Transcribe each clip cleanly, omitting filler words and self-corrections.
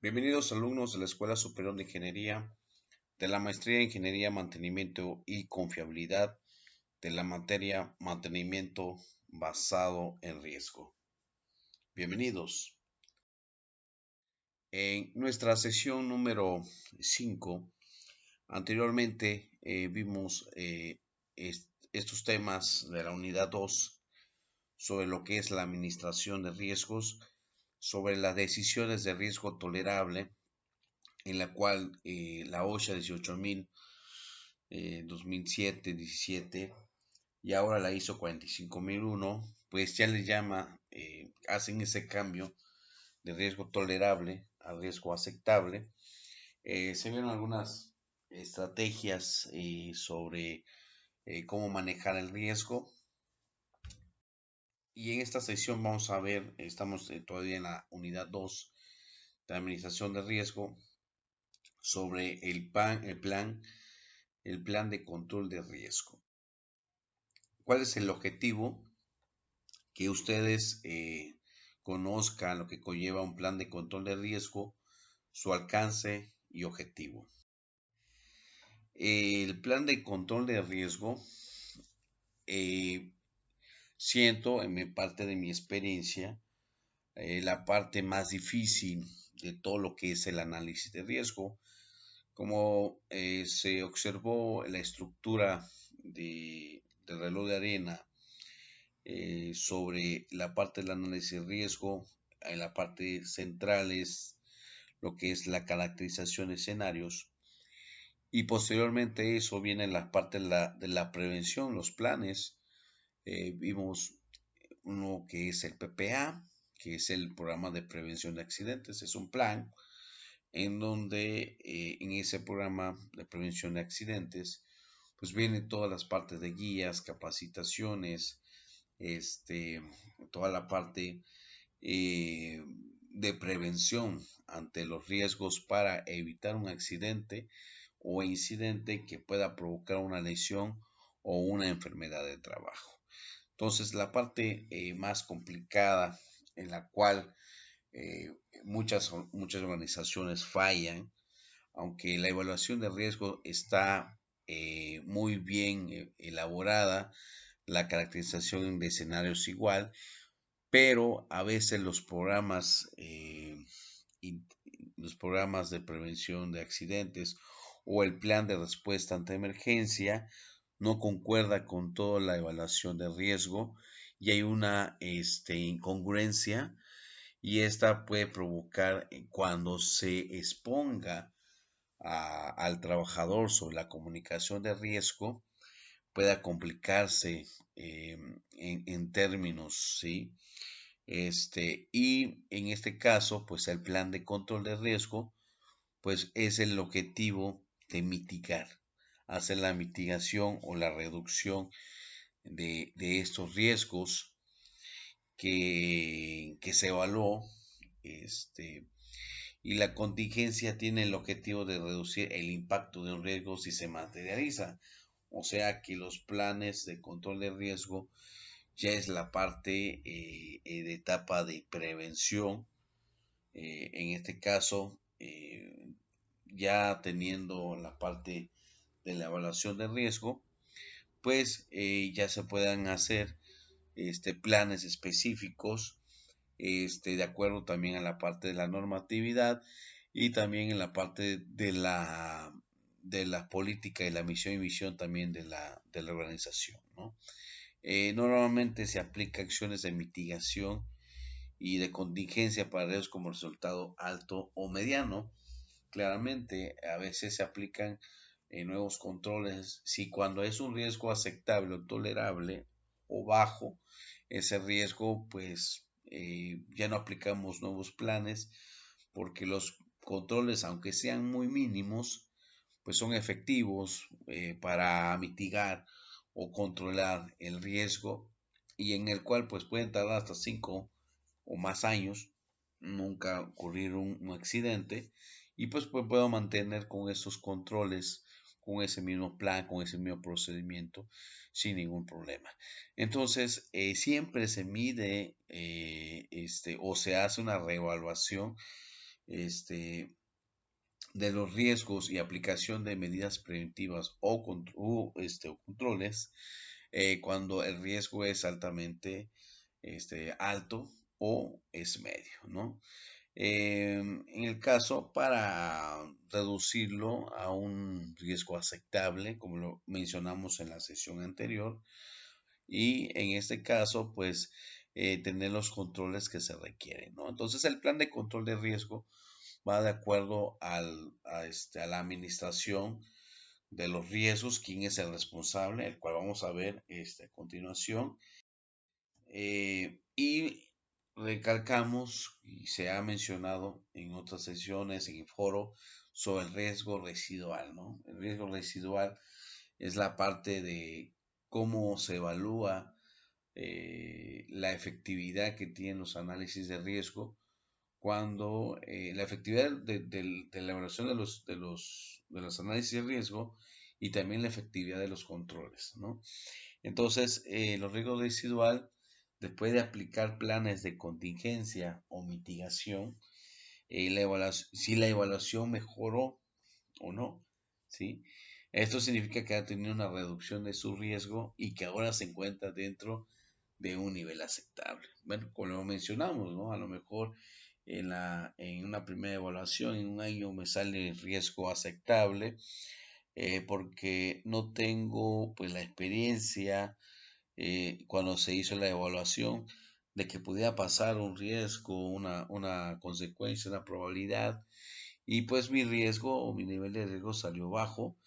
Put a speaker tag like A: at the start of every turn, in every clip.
A: Bienvenidos alumnos de la Escuela Superior de Ingeniería, de la Maestría en Ingeniería, Mantenimiento y Confiabilidad, de la materia Mantenimiento basado en riesgo. Bienvenidos. En nuestra sesión número 5, anteriormente vimos estos temas de la unidad 2 sobre lo que es la administración de riesgos, sobre las decisiones de riesgo tolerable, en la cual la OSHA 18000 2007-17 y ahora la ISO 45001, pues ya le llama, hacen ese cambio de riesgo tolerable a riesgo aceptable. Se vieron algunas estrategias sobre cómo manejar el riesgo. Y en esta sesión vamos a ver, estamos todavía en la unidad 2 de administración de riesgo, sobre el plan de control de riesgo. ¿Cuál es el objetivo? Que ustedes conozcan lo que conlleva un plan de control de riesgo, su alcance y objetivo. El plan de control de riesgo, siento en mi parte de mi experiencia, la parte más difícil de todo lo que es el análisis de riesgo. Como se observó la estructura del reloj de arena, sobre la parte del análisis de riesgo, en la parte central es lo que es la caracterización de escenarios, y posteriormente eso viene en la parte de la prevención, los planes. Vimos uno que es el PPA, que es el programa de prevención de accidentes. Es un plan en donde en ese programa de prevención de accidentes pues vienen todas las partes de guías, capacitaciones, toda la parte de prevención ante los riesgos para evitar un accidente o incidente que pueda provocar una lesión o una enfermedad de trabajo. Entonces, la parte más complicada en la cual muchas organizaciones fallan, aunque la evaluación de riesgo está muy bien elaborada, la caracterización de escenarios igual, pero a veces los programas de prevención de accidentes o el plan de respuesta ante emergencia no concuerda con toda la evaluación de riesgo y hay una incongruencia, y esta puede provocar cuando se exponga al trabajador sobre la comunicación de riesgo, pueda complicarse en términos, ¿sí? Y en este caso, pues el plan de control de riesgo, pues es el objetivo de mitigar, hacer la mitigación o la reducción de estos riesgos que se evaluó, y la contingencia tiene el objetivo de reducir el impacto de un riesgo si se materializa. O sea que los planes de control de riesgo ya es la parte de etapa de prevención. En este caso, ya teniendo la parte de la evaluación de riesgo, pues ya se puedan hacer planes específicos, de acuerdo también a la parte de la normatividad y también en la parte de la política y la misión y visión también de la organización, ¿no? Normalmente se aplica acciones de mitigación y de contingencia para riesgos como resultado alto o mediano. Claramente, a veces se aplican nuevos controles si cuando es un riesgo aceptable o tolerable o bajo, ese riesgo, pues ya no aplicamos nuevos planes porque los controles, aunque sean muy mínimos, pues son efectivos para mitigar o controlar el riesgo, y en el cual pues pueden tardar hasta 5 o más años nunca ocurrir un accidente, y pues puedo mantener con esos controles, con ese mismo plan, con ese mismo procedimiento sin ningún problema. Entonces siempre se mide o se hace una reevaluación este, de los riesgos y aplicación de medidas preventivas o controles cuando el riesgo es altamente alto o es medio, ¿no? En el caso, para reducirlo a un riesgo aceptable, como lo mencionamos en la sesión anterior, y en este caso, pues, tener los controles que se requieren, ¿no? Entonces, el plan de control de riesgo va de acuerdo a la administración de los riesgos, quién es el responsable, el cual vamos a ver a continuación. Y recalcamos, y se ha mencionado en otras sesiones, en el foro, sobre el riesgo residual, ¿no? El riesgo residual es la parte de cómo se evalúa la efectividad que tienen los análisis de riesgo cuando la efectividad de la evaluación de los análisis de riesgo y también la efectividad de los controles, ¿no? Entonces, los riesgos residual, después de aplicar planes de contingencia o mitigación, si la evaluación mejoró o no, ¿sí? Esto significa que ha tenido una reducción de su riesgo y que ahora se encuentra dentro de un nivel aceptable. Bueno, como lo mencionamos, ¿no? A lo mejor en una primera evaluación, en un año me sale el riesgo aceptable porque no tengo pues la experiencia cuando se hizo la evaluación de que pudiera pasar un riesgo, una consecuencia, una probabilidad, y pues mi riesgo o mi nivel de riesgo salió bajo,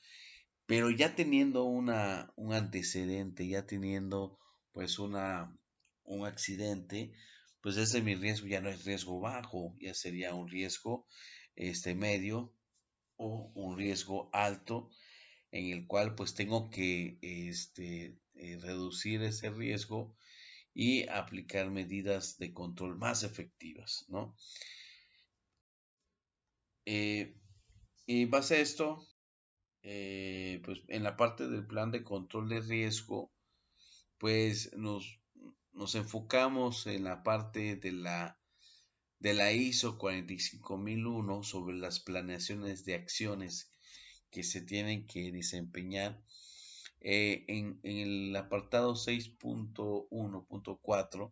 A: pero ya teniendo un antecedente, ya teniendo pues un accidente, pues ese mi riesgo ya no es riesgo bajo, ya sería un riesgo medio o un riesgo alto en el cual pues tengo que reducir ese riesgo y aplicar medidas de control más efectivas, ¿no? Eh, y en base a esto, pues en la parte del plan de control de riesgo, pues nos enfocamos en la parte de la ISO 45001 sobre las planeaciones de acciones que se tienen que desempeñar. En el apartado 6.1.4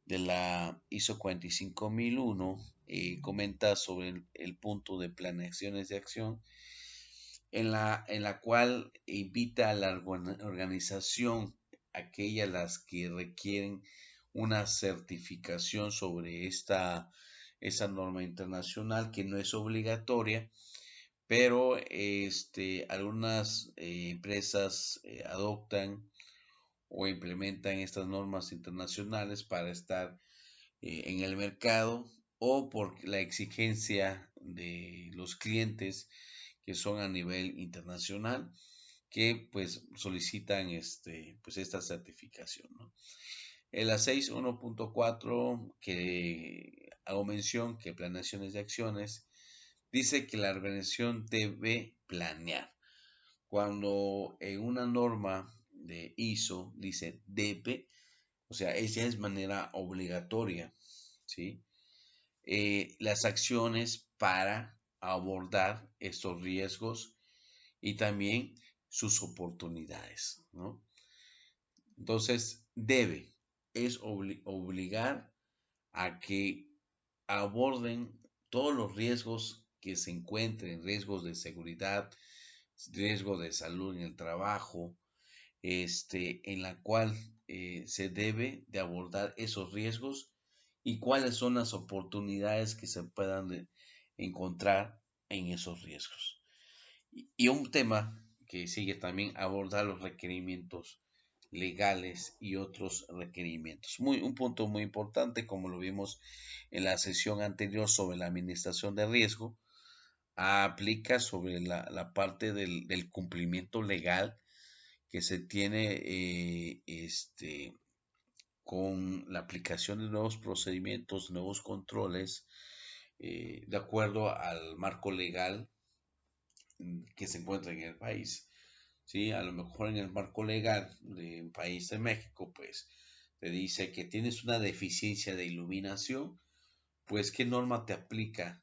A: de la ISO 45001 comenta sobre el punto de planeaciones de acción en la cual invita a la organización, aquellas las que requieren una certificación sobre esa norma internacional que no es obligatoria, pero algunas empresas adoptan o implementan estas normas internacionales para estar en el mercado o por la exigencia de los clientes que son a nivel internacional que pues solicitan pues esta certificación, ¿no? En la 6.1.4 que hago mención que planeaciones de acciones dice que la organización debe planear. Cuando en una norma de ISO dice debe, o sea, esa es manera obligatoria, ¿sí? Las acciones para abordar estos riesgos y también sus oportunidades, ¿no? Entonces, debe, es obligar a que aborden todos los riesgos que se encuentren, riesgos de seguridad, riesgo de salud en el trabajo, en la cual se debe de abordar esos riesgos y cuáles son las oportunidades que se puedan encontrar en esos riesgos. Y un tema que sigue también abordar los requerimientos legales y otros requerimientos. Un punto muy importante, como lo vimos en la sesión anterior sobre la administración de riesgo, aplica sobre la parte del cumplimiento legal que se tiene con la aplicación de nuevos procedimientos, nuevos controles, de acuerdo al marco legal que se encuentra en el país. ¿Sí? A lo mejor en el marco legal de un país de México, pues te dice que tienes una deficiencia de iluminación, pues ¿qué norma te aplica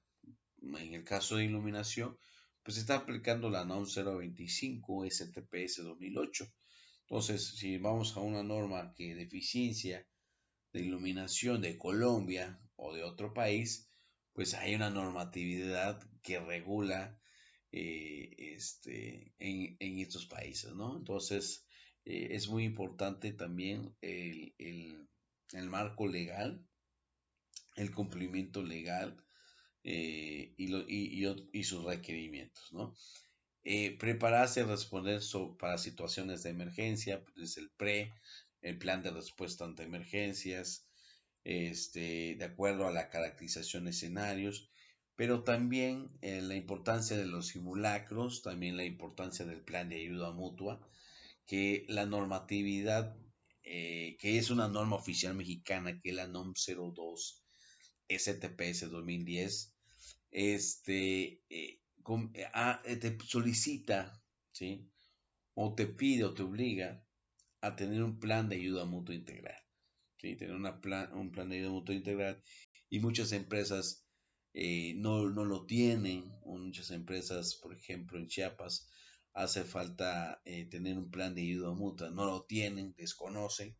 A: en el caso de iluminación, pues se está aplicando la NOM 025 STPS 2008. Entonces, si vamos a una norma que de eficiencia de iluminación de Colombia o de otro país, pues hay una normatividad que regula en estos países, ¿no? Entonces, es muy importante también el marco legal, el cumplimiento legal y sus requerimientos, ¿no? Prepararse a responder para situaciones de emergencia, es el plan de respuesta ante emergencias, de acuerdo a la caracterización de escenarios, pero también la importancia de los simulacros, también la importancia del plan de ayuda mutua, que la normatividad, que es una norma oficial mexicana, que es la NOM 02 STPS 2010, te solicita, ¿sí? O te pide o te obliga a tener un plan de ayuda mutua integral, ¿sí? Tener un plan de ayuda mutua integral y muchas empresas no lo tienen, muchas empresas, por ejemplo, en Chiapas, hace falta tener un plan de ayuda mutua, no lo tienen, desconocen,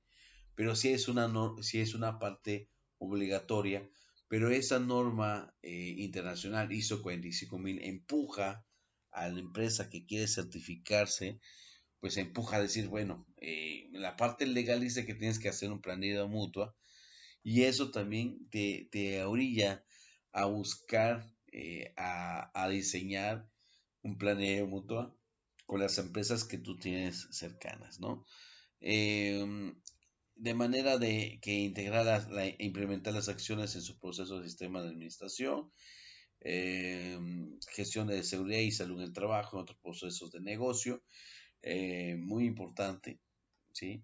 A: pero sí es una parte obligatoria, pero esa norma internacional ISO 45000 empuja a la empresa que quiere certificarse, pues empuja a decir, bueno, la parte legal dice que tienes que hacer un plan de ayuda mutua y eso también te orilla a buscar, a diseñar un plan de ayuda mutua con las empresas que tú tienes cercanas, ¿no? Eh, de manera de que integrar e implementar las acciones en su proceso de sistema de administración, eh, gestión de seguridad y salud en el trabajo, en otros procesos de negocio, muy importante, ¿sí?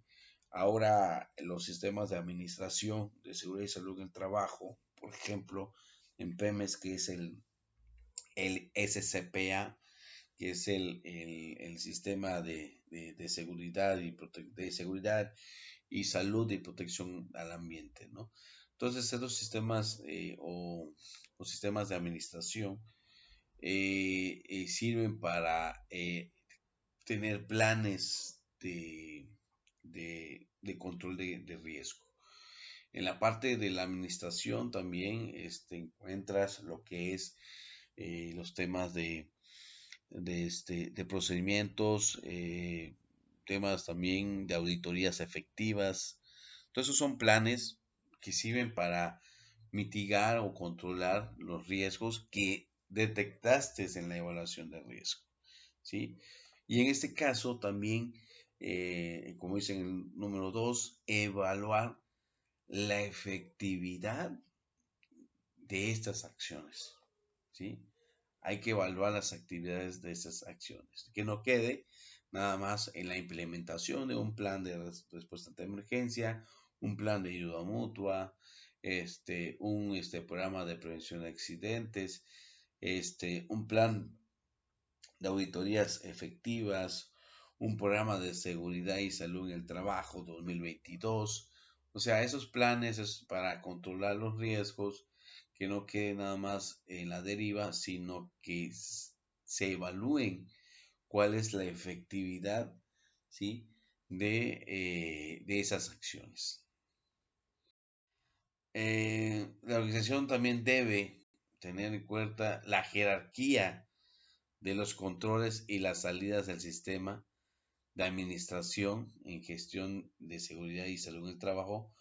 A: Ahora los sistemas de administración de seguridad y salud en el trabajo, por ejemplo, en PEMES, que es el SCPA, que es el sistema de seguridad de seguridad y salud y protección al ambiente, ¿no? Entonces, estos sistemas o sistemas de administración sirven para tener planes de control de riesgo. En la parte de la administración también encuentras lo que es los temas de procedimientos, temas también de auditorías efectivas. Todos esos son planes que sirven para mitigar o controlar los riesgos que detectaste en la evaluación de riesgo, ¿sí? Y en este caso también, como dice en el número 2, evaluar la efectividad de estas acciones, ¿sí? Hay que evaluar las actividades de estas acciones, que no quede nada más en la implementación de un plan de respuesta ante emergencia, un plan de ayuda mutua, un programa de prevención de accidentes, un plan de auditorías efectivas, un programa de seguridad y salud en el trabajo 2022. O sea, esos planes es para controlar los riesgos, que no quede nada más en la deriva, sino que se evalúen cuál es la efectividad, ¿sí? de esas acciones. La organización también debe tener en cuenta la jerarquía de los controles y las salidas del sistema de administración en gestión de seguridad y salud en el trabajo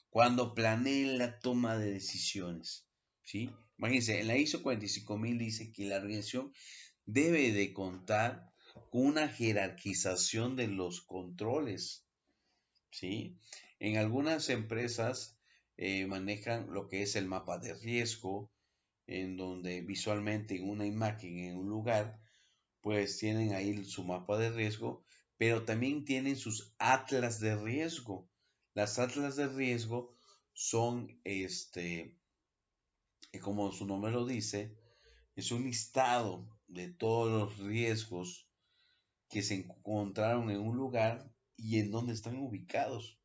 A: cuando planeen la toma de decisiones, ¿sí? Imagínense, en la ISO 45000 dice que la organización debe de contar con una jerarquización de los controles, ¿sí? En algunas empresas manejan lo que es el mapa de riesgo, en donde visualmente en una imagen, en un lugar, pues tienen ahí su mapa de riesgo, pero también tienen sus atlas de riesgo. Las atlas de riesgo son, como su nombre lo dice, es un listado de todos los riesgos que se encontraron en un lugar y en dónde están ubicados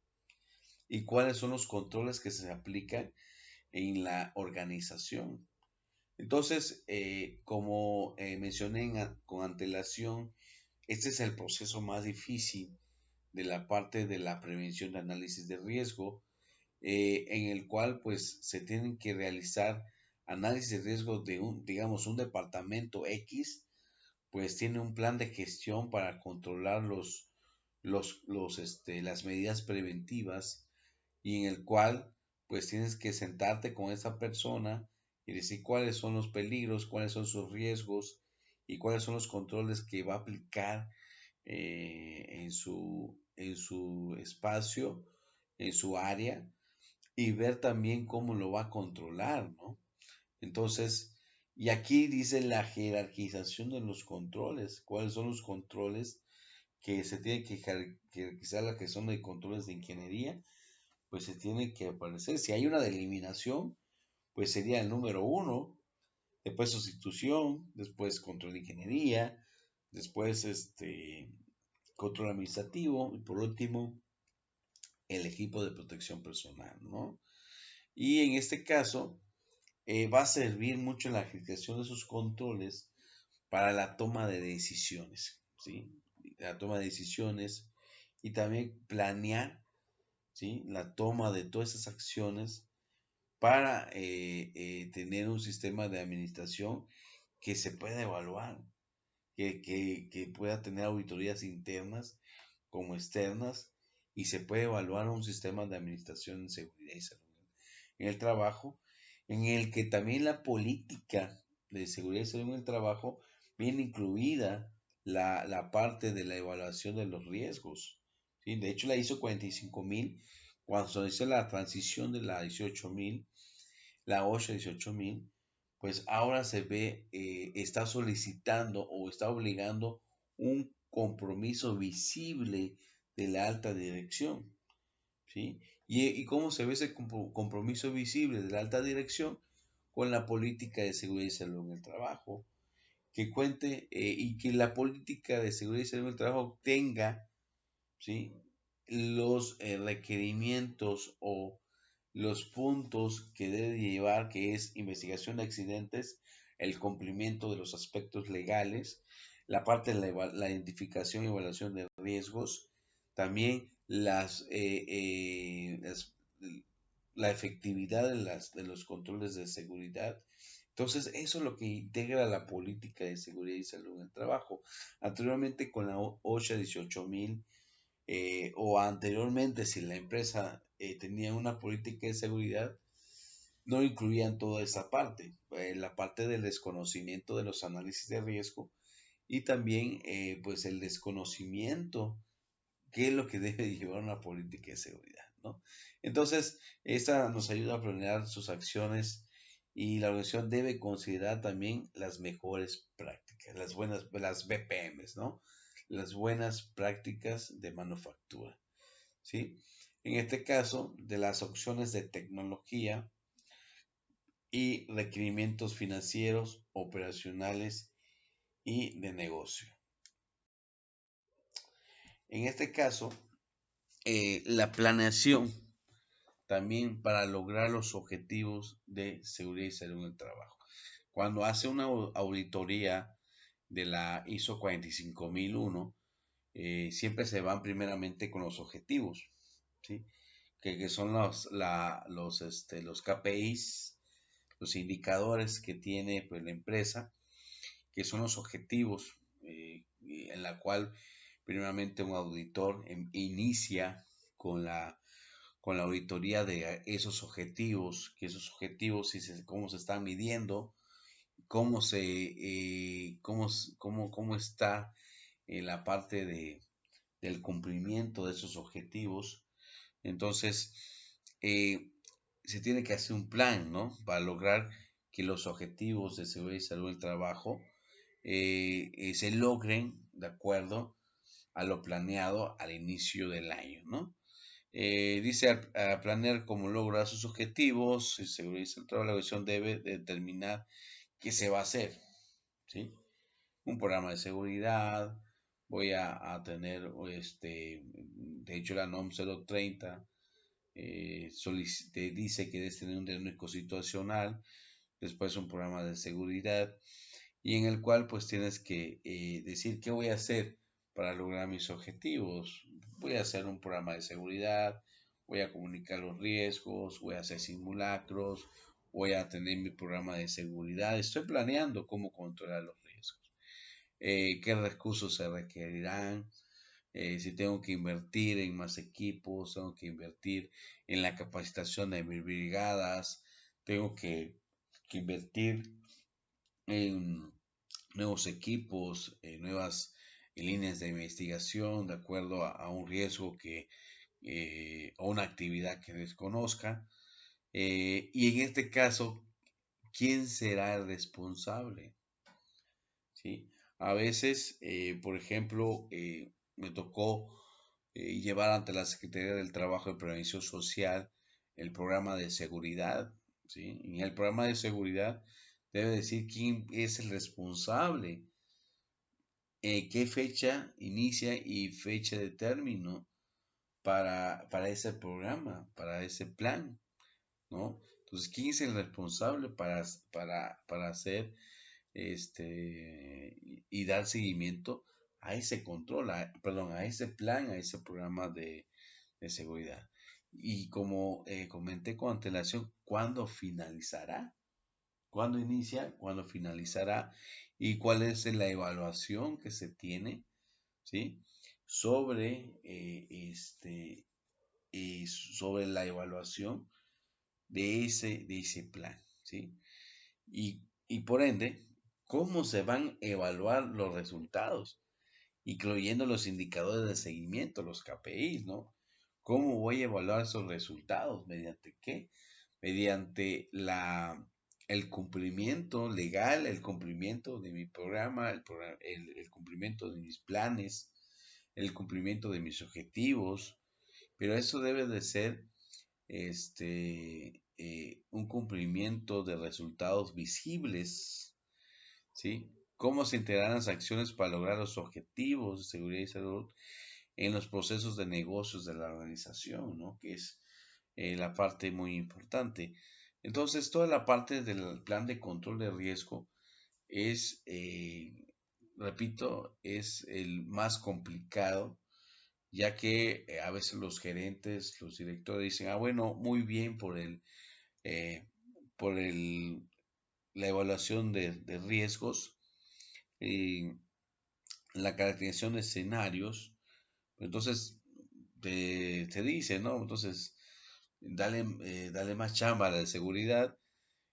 A: y cuáles son los controles que se aplican en la organización. Entonces, como mencioné con antelación, este es el proceso más difícil de la parte de la prevención de análisis de riesgo, en el cual pues se tienen que realizar análisis de riesgo de un, digamos, un departamento X, pues tiene un plan de gestión para controlar las medidas preventivas y en el cual pues tienes que sentarte con esa persona y decir cuáles son los peligros, cuáles son sus riesgos y cuáles son los controles que va a aplicar en su espacio, en su área y ver también cómo lo va a controlar, ¿no? Entonces, y aquí dice la jerarquización de los controles, cuáles son los controles que se tienen que jerarquizar, la que son de controles de ingeniería, pues se tiene que aparecer. Si hay una de eliminación, pues sería el número uno, después sustitución, después control de ingeniería, después control administrativo y por último el equipo de protección personal, ¿no? Y en este caso va a servir mucho la aplicación de esos controles para la toma de decisiones, ¿sí? La toma de decisiones y también planear, ¿sí? La toma de todas esas acciones para tener un sistema de administración que se pueda evaluar, que pueda tener auditorías internas como externas y se puede evaluar un sistema de administración en seguridad y salud en el trabajo, en el que también la política de seguridad y salud en el trabajo viene incluida la parte de la evaluación de los riesgos. ¿Sí? De hecho, la ISO 45000, cuando se hizo la transición de la 18000, la OSHA 18000, pues ahora se ve, está solicitando o está obligando un compromiso visible de la alta dirección. ¿Sí? Y cómo se ve ese compromiso visible de la alta dirección con la política de seguridad y salud en el trabajo, que cuente y que la política de seguridad y salud en el trabajo tenga, ¿sí? Los requerimientos o los puntos que debe llevar, que es investigación de accidentes, el cumplimiento de los aspectos legales, la parte de la identificación y evaluación de riesgos, también la efectividad de los controles de seguridad. Entonces, eso es lo que integra la política de seguridad y salud en el trabajo. Anteriormente con la OSHA 18000 o anteriormente si la empresa tenía una política de seguridad, no incluían toda esa parte, la parte del desconocimiento de los análisis de riesgo y también pues el desconocimiento qué es lo que debe llevar una política de seguridad, ¿no? Entonces, esta nos ayuda a planear sus acciones y la organización debe considerar también las mejores prácticas, las BPMs, ¿no? Las buenas prácticas de manufactura, ¿sí? En este caso, de las opciones de tecnología y requerimientos financieros, operacionales y de negocio. En este caso, la planeación también para lograr los objetivos de seguridad y salud en el trabajo. Cuando hace una auditoría de la ISO 45001, siempre se van primeramente con los objetivos, ¿sí? Que son los KPIs, los indicadores que tiene pues, la empresa, que son los objetivos en la cual primeramente un auditor inicia con con la auditoría de esos objetivos, que esos objetivos, cómo se están midiendo, cómo está en la parte del cumplimiento de esos objetivos. Entonces, eh, se tiene que hacer un plan, ¿no? Para lograr que los objetivos de seguridad y salud del trabajo se logren de acuerdo a lo planeado al inicio del año, ¿no? Dice a planear cómo lograr sus objetivos, y seguridad y salud del trabajo, la organización debe determinar qué se va a hacer, ¿sí? Un programa de seguridad, voy a tener, de hecho la NOM 030 te dice que debes tener un diagnóstico situacional después un programa de seguridad y en el cual pues tienes que decir qué voy a hacer para lograr mis objetivos. Voy a hacer un programa de seguridad, voy a comunicar los riesgos, voy a hacer simulacros, voy a tener mi programa de seguridad. Estoy planeando cómo controlar los riesgos, qué recursos se requerirán, si tengo que invertir en más equipos, tengo que invertir en la capacitación de mis brigadas, tengo que invertir en nuevos equipos, nuevas líneas de investigación de acuerdo a un riesgo que o una actividad que desconozca. Y en este caso, ¿quién será el responsable? ¿Sí? A veces, por ejemplo, me tocó llevar ante la Secretaría del Trabajo y Prevención Social el programa de seguridad. ¿Sí? En el programa de seguridad debe decir quién es el responsable, qué fecha inicia y fecha de término para ese programa, para ese plan, ¿no? Entonces, ¿quién es el responsable para hacer y dar seguimiento a ese control, perdón, a ese plan, a ese programa de seguridad? Y como comenté con antelación, ¿cuándo finalizará? ¿Cuándo inicia? ¿Cuándo finalizará? ¿Y cuál es la evaluación que se tiene? ¿Sí? Sobre, sobre la evaluación de ese plan, ¿sí? Y por ende, ¿cómo se van a evaluar los resultados? Incluyendo los indicadores de seguimiento, los KPIs, ¿no? ¿Cómo voy a evaluar esos resultados? ¿Mediante qué? Mediante el cumplimiento legal, el cumplimiento de mi programa, el cumplimiento de mis planes, el cumplimiento de mis objetivos, pero eso debe de ser un cumplimiento de resultados visibles, ¿sí? ¿Cómo se integrarán las acciones para lograr los objetivos de seguridad y salud en los procesos de negocios de la organización, ¿no? Que es la parte muy importante. Entonces, toda la parte del plan de control de riesgo es, repito, es el más complicado, ya que a veces los gerentes, los directores dicen, ah, bueno, muy bien eh, por la evaluación de riesgos, eh, la caracterización de escenarios, entonces te dice, ¿no? Entonces, dale más chamba a la de seguridad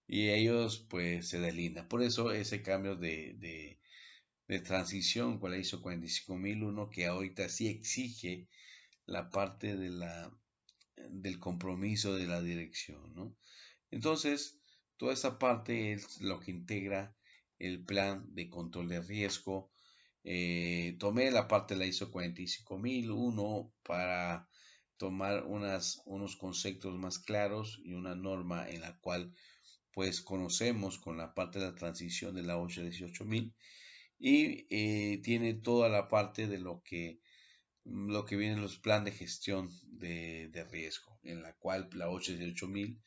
A: y ellos pues se deslindan. Por eso ese cambio de transición con la ISO 45001 que ahorita sí exige la parte del compromiso de la dirección, ¿no? Entonces, toda esa parte es lo que integra el plan de control de riesgo. Tomé la parte de la ISO 45001 para tomar unos conceptos más claros y una norma en la cual pues conocemos con la parte de la transición de la 8 18000 y tiene toda la parte de lo que vienen los planes de gestión de riesgo, en la cual la 8 18000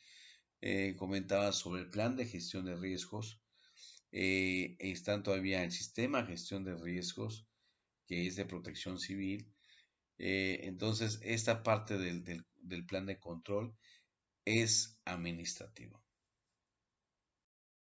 A: comentaba sobre el plan de gestión de riesgos. Están todavía el sistema de gestión de riesgos, que es de protección civil. Entonces, esta parte del plan de control es administrativo.